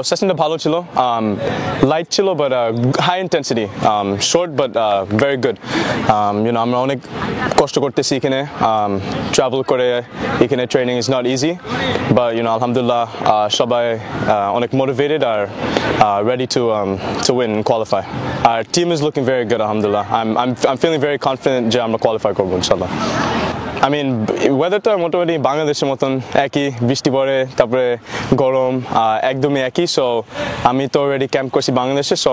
সেশনটা ভালো ছিল, লাইট ছিল but high intensity, short but very good. আমরা অনেক কষ্ট করতেছি এখানে, ট্রাভেল করে এখানে training is not easy, but আলহামদুলিল্লাহ সবাই অনেক মোটিভেটেড আর ready to win and qualify. Our team is looking very good, alhamdulillah. I'm feeling very confident যে আমরা qualify করবো ইনশাল্লাহ। I mean, ওয়েদারটা মোটামুটি বাংলাদেশের মতন একই, বৃষ্টি পড়ে, তারপরে গরম, একদমই একই। সো আমি তো অলরেডি ক্যাম্প করছি বাংলাদেশে, সো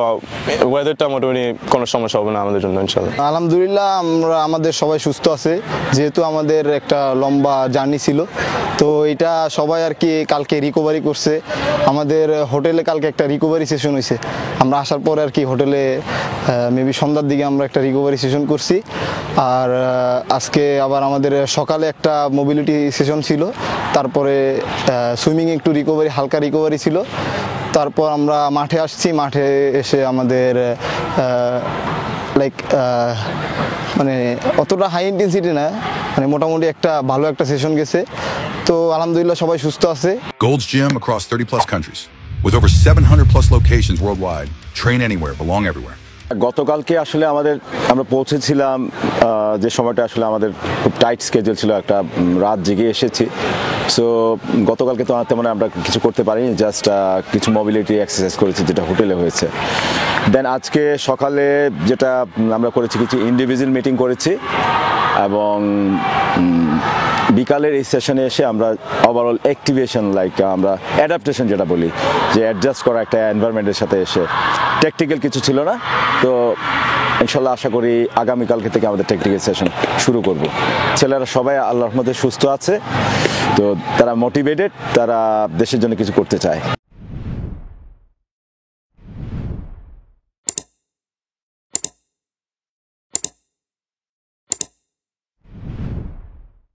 ওয়েদারটা মোটামুটি কোনো সমস্যা হবে না আমাদের জন্য ইনশাল্লাহ। আলহামদুলিল্লাহ আমাদের সবাই সুস্থ আছে, যেহেতু আমাদের একটা লম্বা জার্নি ছিল, তো এটা সবাই আর কি কালকে রিকভারি করছে। আমাদের হোটেলে কালকে একটা রিকভারি সেশন হয়েছে, আমরা আসার পরে আর কি হোটেলে মেবি সন্ধ্যার দিকে আমরা একটা রিকভারি সেশন করছি। আর আজকে আবার আমাদের সকালে একটা মোবিলিটি সেশন ছিল, তারপরে সুইমিং একটু রিকভারি, হালকা রিকভারি ছিল। তারপর আমরা মাঠে আসছি, মাঠে এসে আমাদের লাইক মানে অতটা হাই ইন্টেন্সিটি না, মানে মোটামুটি একটা ভালো একটা সেশন গেছে। তো আলহামদুলিল্লাহ সবাই সুস্থ আছে। Gold's Gym across 30+ countries with over 700+ locations worldwide. Train anywhere, belong everywhere. গতকালকে আসলে আমরা পৌঁছেছিলাম যে সময়টা আসলে আমাদের খুব টাইট স্কেজুল ছিল, একটা রাত জেগে এসেছি। সো গতকালকে তো তেমন আমরা কিছু করতে পারিনি, জাস্ট কিছু মোবিলিটি এক্সারসাইজ করেছি যেটা হোটেলে হয়েছে। দেন আজকে সকালে যেটা আমরা করেছি, কিছু ইন্ডিভিজুয়াল মিটিং করেছি, এবং বিকালের এই সেশনে এসে আমরা ওভারঅল অ্যাক্টিভেশন, লাইক আমরা অ্যাডাপ্টেশন যেটা বলি, যে অ্যাডজাস্ট করা একটা এনভায়রনমেন্টের সাথে এসে, টেকনিক্যাল কিছু ছিল না। তো ইনশাল্লাহ আশা করি আগামীকালকে থেকে আমাদের টেকনিক্যাল সেশন শুরু করব। ছেলেরা সবাই আল্লাহর মধ্যে সুস্থ আছে, তো তারা মোটিভেটেড, তারা দেশের জন্য কিছু করতে চায়।